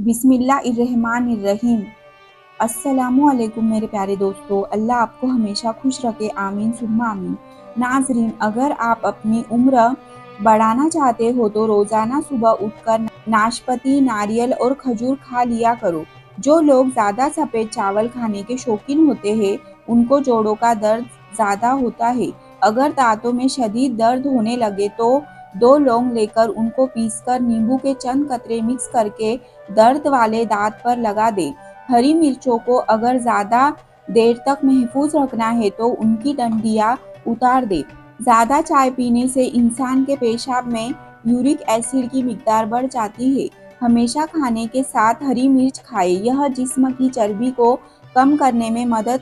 बिस्मिल्लाहिर्रहमानिर्रहीम। अस्सलामुअलैकुम मेरे प्यारे दोस्तों, अल्लाह आपको हमेशा खुश रखे, आमीन सुम्मा आमीन। नाज़रीन, अगर आप अपनी उम्र बढ़ाना चाहते हो तो रोज़ाना सुबह उठकर नाशपाती, नारियल और खजूर खा लिया करो। जो लोग ज़्यादा सफ़ेद चावल खाने के शौकीन होते हैं, उनको जोड़ों का दर्द ज़्यादा होता है। अगर दांतों में शदीद दर्द होने लगे तो 2 लौंग लेकर उनको पीसकर नींबू के चंद कतरे मिक्स करके दर्द वाले दांत पर लगा दें। हरी मिर्चों को अगर ज़्यादा देर तक महफूज रखना है तो उनकी डंडियाँ उतार दें। ज़्यादा चाय पीने से इंसान के पेशाब में यूरिक एसिड की मिकदार बढ़ जाती है। हमेशा खाने के साथ हरी मिर्च खाएं, यह जिस्म की चर्बी को कम करने में मदद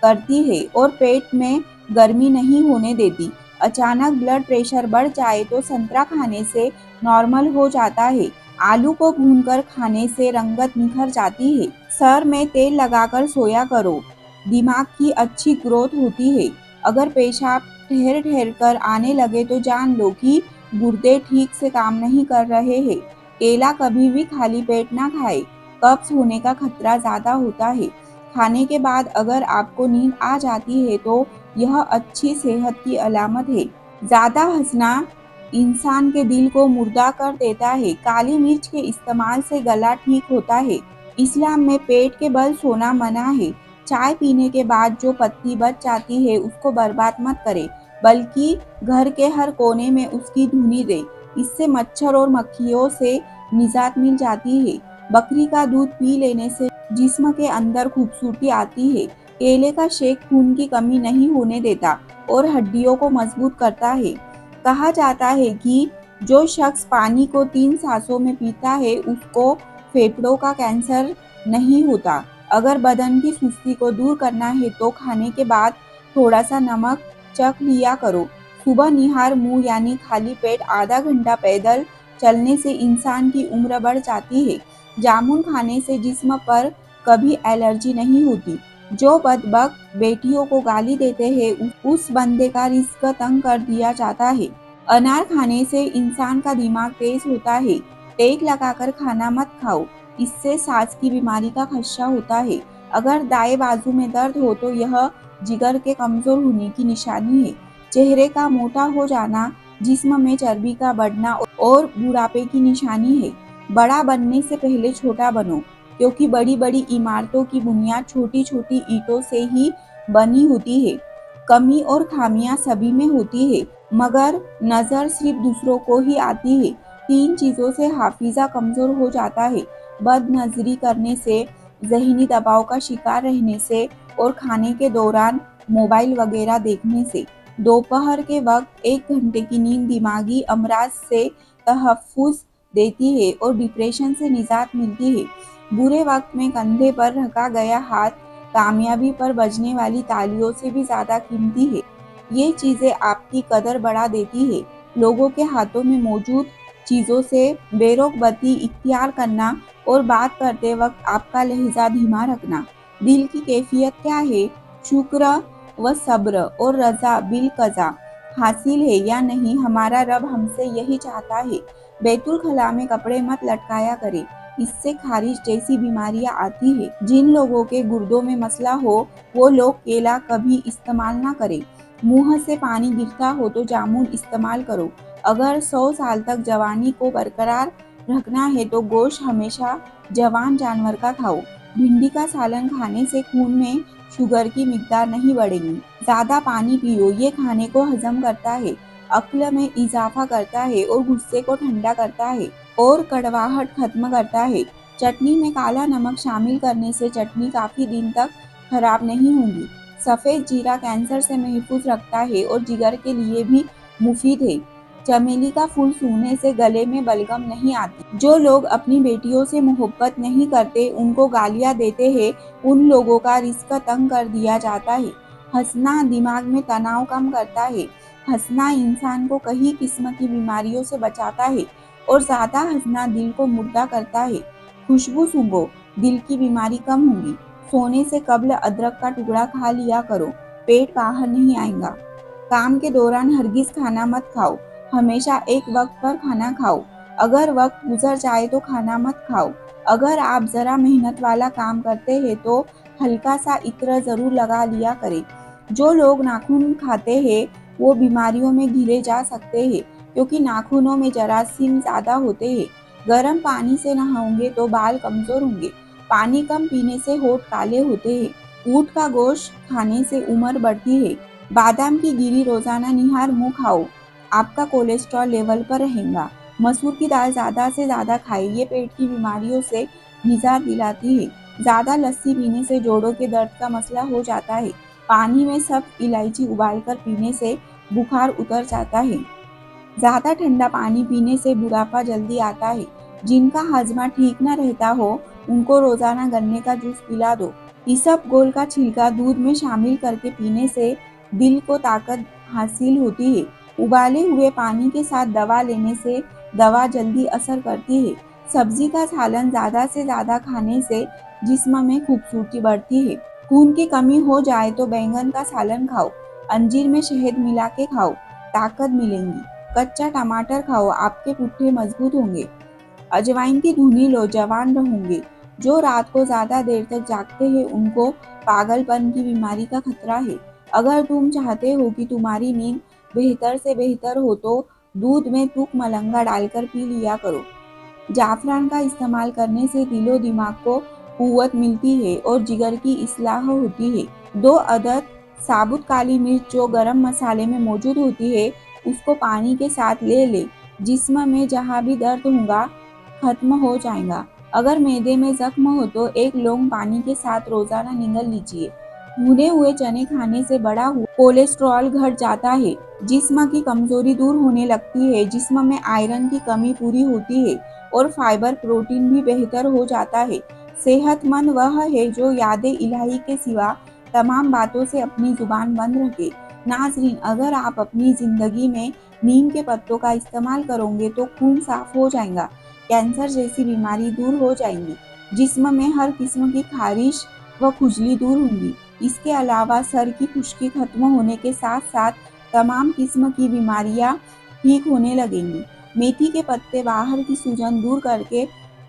करती है और पेट में गर्मी नहीं होने देती। अचानक ब्लड प्रेशर बढ़ जाए तो संतरा खाने से नॉर्मल हो जाता है। आलू को भूनकर खाने से रंगत निखर जाती है। सर में तेल लगाकर सोया करो, दिमाग की अच्छी ग्रोथ होती है। अगर पेशाब ठहर ठहर कर आने लगे तो जान लो कि गुर्दे ठीक से काम नहीं कर रहे हैं। केला कभी भी खाली पेट ना खाए, कब्ज होने का खतरा ज़्यादा होता है। खाने के बाद अगर आपको नींद आ जाती है तो यह अच्छी सेहत की अलामत है। ज़्यादा हंसना इंसान के दिल को मुर्दा कर देता है। काली मिर्च के इस्तेमाल से गला ठीक होता है। इस्लाम में पेट के बल सोना मना है। चाय पीने के बाद जो पत्ती बच जाती है उसको बर्बाद मत करे, बल्कि घर के हर कोने में उसकी धुनी दे। इससे मच्छर और मक्खियों से निजात मिल जाती है। बकरी का दूध पी लेने से जिस्म के अंदर खूबसूरती आती है। केले का शेक खून की कमी नहीं होने देता और हड्डियों को मजबूत करता है। कहा जाता है कि जो शख्स पानी को 3 सांसों में पीता है उसको फेफड़ों का कैंसर नहीं होता। अगर बदन की सुस्ती को दूर करना है तो खाने के बाद थोड़ा सा नमक चख लिया करो। सुबह निहार मुंह यानी खाली पेट आधा घंटा पैदल चलने से इंसान की उम्र बढ़ जाती है। जामुन खाने से जिस्म पर कभी एलर्जी नहीं होती। जो बदबक बेटियों को गाली देते हैं उस बंदे का रिस्क तंग कर दिया जाता है। अनार खाने से इंसान का दिमाग तेज होता है। टेक लगाकर खाना मत खाओ, इससे सांस की बीमारी का खदशा होता है। अगर दाएं बाजू में दर्द हो तो यह जिगर के कमजोर होने की निशानी है। चेहरे का मोटा हो जाना जिस्म में चर्बी का बढ़ना और बुढ़ापे की निशानी है। बड़ा बनने से पहले छोटा बनो, क्योंकि बड़ी बड़ी इमारतों की बुनियाद छोटी छोटी ईंटों से ही बनी होती है। कमी और खामियां सभी में होती है, मगर नजर सिर्फ दूसरों को ही आती है। 3 चीजों से हाफिजा कमजोर हो जाता है: बदनजरी करने से, जहनी दबाव का शिकार रहने से और खाने के दौरान मोबाइल वगैरह देखने से। दोपहर के वक्त 1 घंटे की नींद दिमागी अमराज से तहफ़्फ़ुज़ देती है और डिप्रेशन से निजात मिलती है। बुरे वक्त में कंधे पर रखा गया हाथ कामयाबी पर बजने वाली तालियों से भी ज्यादा कीमती है। ये चीजें आपकी कदर बढ़ा देती है। लोगों के हाथों में मौजूद चीजों से बेरुखबती इख्तियार करना और बात करते वक्त आपका लहजा धीमा रखना। दिल की कैफियत क्या है? शुक्र व सब्र और रजा बिल कज़ा हासिल है या नहीं, हमारा रब हमसे यही चाहता है। बैतुल खला में कपड़े मत लटकाया करें, इससे खारिज जैसी बीमारियां आती है। जिन लोगों के गुर्दों में मसला हो वो लोग केला कभी इस्तेमाल ना करें। मुंह से पानी गिरता हो तो जामुन इस्तेमाल करो। अगर 100 साल तक जवानी को बरकरार रखना है तो गोश्त हमेशा जवान जानवर का खाओ। भिंडी का सालन खाने से खून में शुगर की मिकदार नहीं बढ़ेगी। ज्यादा पानी पियो, ये खाने को हजम करता है, अक्ल में इजाफा करता है और गुस्से को ठंडा करता है और कड़वाहट खत्म करता है। चटनी में काला नमक शामिल करने से चटनी काफी दिन तक खराब नहीं होगी। सफेद जीरा कैंसर से महफूज रखता है और जिगर के लिए भी मुफीद है। चमेली का फूल सूंघने से गले में बलगम नहीं आती। जो लोग अपनी बेटियों से मोहब्बत नहीं करते, उनको गालियां देते हैं, उन लोगों का रिस्क तंग कर दिया जाता है। हंसना दिमाग में तनाव कम करता है। हंसना इंसान को कई किस्म की बीमारियों से बचाता है और ज्यादा हंसना दिल को मुर्दा करता है। खुशबू सूंघो, दिल की बीमारी कम होगी। सोने से कब्ल अदरक का टुकड़ा खा लिया करो, पेट बाहर नहीं आएगा। काम के दौरान हरगिज खाना मत खाओ, हमेशा एक वक्त पर खाना खाओ। अगर वक्त गुजर जाए तो खाना मत खाओ। अगर आप ज़रा मेहनत वाला काम करते हैं तो हल्का सा इत्र ज़रूर लगा लिया करें। जो लोग नाखून खाते हैं वो बीमारियों में घिरे जा सकते हैं क्योंकि नाखूनों में जरासीम ज़्यादा होते हैं। गर्म पानी से नहाओगे तो बाल कमज़ोर होंगे। पानी कम पीने से होंठ काले होते हैं। ऊँट का गोश्त खाने से उम्र बढ़ती है। बादाम की गिरी रोज़ाना निहार मुँह खाओ, आपका कोलेस्ट्रॉल लेवल पर रहेगा। मसूर की दाल ज़्यादा से ज़्यादा खाएं, ये पेट की बीमारियों से निजात दिलाती है। ज़्यादा लस्सी पीने से जोड़ों के दर्द का मसला हो जाता है। पानी में सख्त इलायची उबालकर पीने से बुखार उतर जाता है। ज़्यादा ठंडा पानी पीने से बुढ़ापा जल्दी आता है। जिनका हजमा ठीक न रहता हो, उनको रोज़ाना गन्ने का जूस पिला दो। इसबगोल का छिलका दूध में शामिल करके पीने से दिल को ताकत हासिल होती है। उबाले हुए पानी के साथ दवा लेने से दवा जल्दी असर करती है। सब्जी का सालन ज़्यादा से ज़्यादा खाने से जिस्म में खूबसूरती बढ़ती है। खून की कमी हो जाए तो बैंगन का सालन खाओ, अंजीर में शहद मिला के खाओ, ताकत मिलेगी। कच्चा टमाटर खाओ, आपके पुट्ठे मजबूत होंगे। अजवाइन की धुनी लो, जवान रहोगे। जो रात को ज्यादा देर तक जागते हैं उनको पागलपन की बीमारी का खतरा है। अगर तुम चाहते हो कि तुम्हारी नींद बेहतर से बेहतर हो तो दूध में तुक मलंगा डालकर पी लिया करो। जाफरान का इस्तेमाल करने से दिलो दिमाग को कुव्वत मिलती है और जिगर की इस्लाह होती है। 2 अदद साबुत काली मिर्च जो गरम मसाले में मौजूद होती है उसको पानी के साथ ले ले। जिस्म में जहाँ भी दर्द होगा खत्म हो जाएगा। अगर मैदे में जख्म हो तो 1 लौंग पानी के साथ रोजाना निगल लीजिए। भुने हुए चने खाने से बढ़ा हुआ कोलेस्ट्रॉल घट जाता है। जिस्म की कमजोरी दूर होने लगती है। जिस्म में आयरन की कमी पूरी होती है और फाइबर प्रोटीन भी बेहतर हो जाता है। सेहतमंद वह है जो यादे इलाही के सिवा तमाम बातों से अपनी जुबान बंद रखे। नाजरीन, अगर आप अपनी जिंदगी में नीम के पत्तों का इस्तेमाल करोगे तो खून साफ हो जाएगा, कैंसर जैसी बीमारी दूर हो जाएगी, जिस्म में हर किस्म की खारिश व खुजली दूर होगी। इसके अलावा सर की खुश्की खत्म होने के साथ साथ तमाम किस्म की बीमारियां ठीक होने लगेंगी। मेथी के पत्ते बाहर की सूजन दूर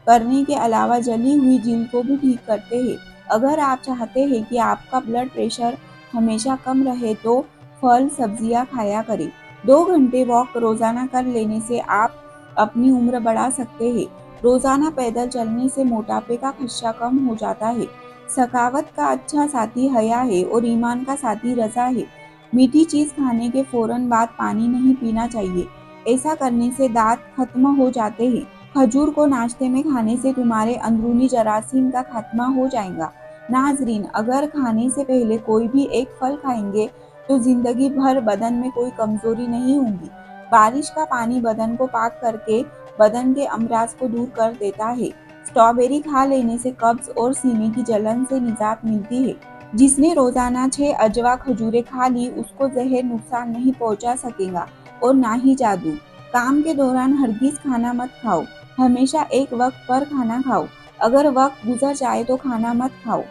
करने के अलावा जली हुई जिल्द को भी ठीक करते हैं। अगर आप चाहते हैं कि आपका ब्लड प्रेशर हमेशा कम रहे तो फल सब्जियां खाया करें। 2 घंटे वॉक रोजाना कर लेने से आप अपनी उम्र बढ़ा सकते हैं। रोजाना पैदल चलने से मोटापे का खदशा कम हो जाता है। सखावत का अच्छा साथी हया है और ईमान का साथी रजा है। मीठी चीज खाने के फौरन बाद पानी नहीं पीना चाहिए। ऐसा करने से दांत खत्म हो जाते हैं। खजूर को नाश्ते में खाने से तुम्हारे अंदरूनी जरासीम का खात्मा हो जाएगा। नाजरीन, अगर खाने से पहले कोई भी एक फल खाएंगे तो जिंदगी भर बदन में कोई कमजोरी नहीं होगी। बारिश का पानी बदन को पाक करके बदन के अमराज को दूर कर देता है। स्ट्रॉबेरी खा लेने से कब्ज और सीने की जलन से निजात मिलती है। जिसने रोजाना 6 अजवा खजूरें खा ली उसको जहर नुकसान नहीं पहुंचा सकेगा और ना ही जादू। काम के दौरान हरगिज खाना मत खाओ, हमेशा एक वक्त पर खाना खाओ। अगर वक्त गुजर जाए तो खाना मत खाओ।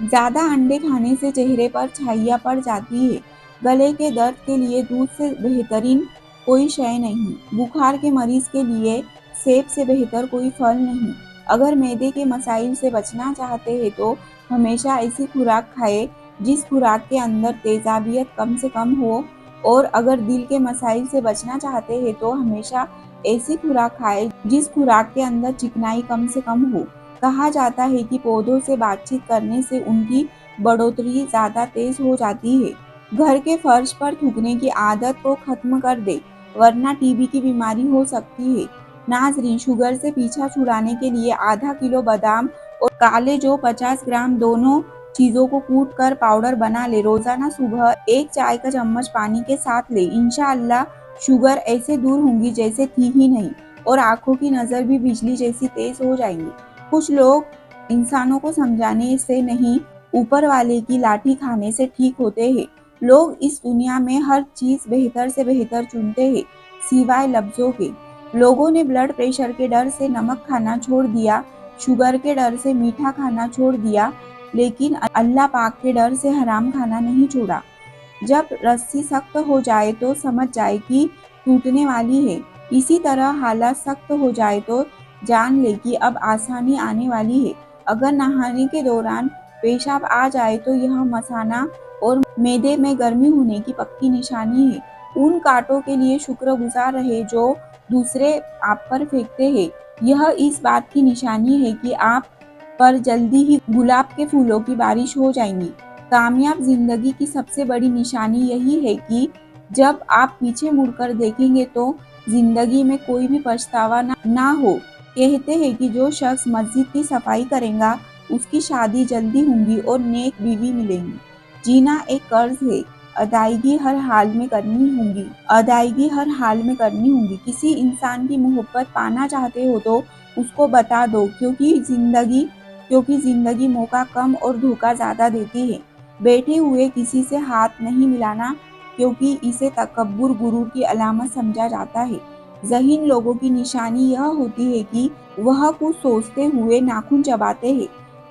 ज्यादा अंडे खाने से चेहरे पर छाइयाँ पड़ जाती है। गले के दर्द के लिए दूध से बेहतरीन कोई शय नहीं। बुखार के मरीज के लिए सेब से बेहतर कोई फल नहीं। अगर मैदे के मसाइल से बचना चाहते हैं तो हमेशा ऐसी खुराक खाए जिस खुराक के अंदर तेजाबियत कम से कम हो, और अगर दिल के मसाइल से बचना चाहते हैं तो हमेशा ऐसी खुराक खाए जिस खुराक के अंदर चिकनाई कम से कम हो। कहा जाता है कि पौधों से बातचीत करने से उनकी बढ़ोतरी ज्यादा तेज हो जाती है। घर के फर्श पर थूकने की आदत को खत्म कर दे वरना टीबी की बीमारी हो सकती है। नाजरीन, शुगर से पीछा छुड़ाने के लिए आधा किलो बादाम और काले जो 50 ग्राम दोनों चीजों को कूट कर पाउडर बना ले। रोजाना सुबह 1 चाय का चम्मच पानी के साथ ले। इंशाअल्लाह शुगर ऐसे दूर होंगी जैसे थी ही नहीं और आंखों की नजर भी बिजली जैसी तेज हो जाएंगी। कुछ लोग इंसानों को समझाने से नहीं, ऊपर वाले की लाठी खाने से ठीक होते हैं। लोग इस दुनिया में हर चीज बेहतर से बेहतर चुनते हैं सिवाय लफ्जों के। लोगों ने ब्लड प्रेशर के डर से नमक खाना छोड़ दिया, शुगर के डर से मीठा खाना छोड़ दिया, लेकिन अल्लाह पाक के डर से हराम खाना नहीं छोड़ा। जब रस्सी सख्त हो जाए तो समझ जाए कि टूटने वाली है। इसी तरह हालत सख्त हो जाए तो जान ले कि अब आसानी आने वाली है। अगर नहाने के दौरान पेशाब आ जाए तो यह मसाना और मैदे में गर्मी होने की पक्की निशानी है। उन कांटों के लिए शुक्रगुजार रहे जो दूसरे आप पर फेंकते हैं। यह इस बात की निशानी है कि आप पर जल्दी ही गुलाब के फूलों की बारिश हो जाएगी। कामयाब जिंदगी की सबसे बड़ी निशानी यही है कि जब आप पीछे मुड़कर देखेंगे तो जिंदगी में कोई भी पछतावा ना हो। कहते हैं कि जो शख्स मस्जिद की सफाई करेगा उसकी शादी जल्दी होगी और नेक बीवी मिलेंगी। जीना एक कर्ज है, अदायगी हर हाल में करनी होगी। किसी इंसान की मोहब्बत पाना चाहते हो तो उसको बता दो, क्योंकि जिंदगी मौका कम और धोखा ज्यादा देती है। बैठे हुए किसी से हाथ नहीं मिलाना, क्योंकि इसे तकब्बुर गुरूर की अलामत समझा जाता है। ज़हीन लोगों की निशानी यह होती है कि वह कुछ सोचते हुए नाखून चबाते हैं।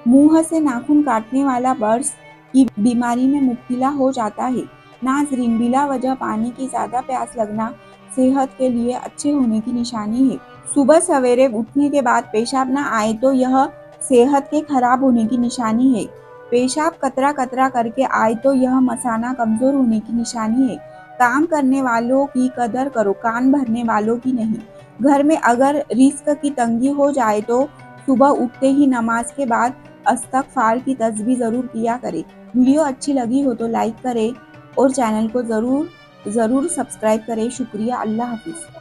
मुंह से नाखून काटने वाला बर्स की बीमारी में मुब्तला हो जाता है। नाज़रीन, बिला वजह पानी की ज़्यादा प्यास लगना सेहत के लिए अच्छे होने की निशानी है। सुबह सवेरे उठने के बाद पेशाब ना आए तो यह सेहत के खराब होने की निशानी है। पेशाब कतरा कतरा करके आए तो यह मसाना कमजोर होने की निशानी है। काम करने वालों की कदर करो, कान भरने वालों की नहीं। घर में अगर रिस्क की तंगी हो जाए तो सुबह उठते ही नमाज के बाद अस्तगफार की तस्बीह ज़रूर किया करें। वीडियो अच्छी लगी हो तो लाइक करें और चैनल को ज़रूर सब्सक्राइब करें। शुक्रिया। अल्लाह हाफिज़।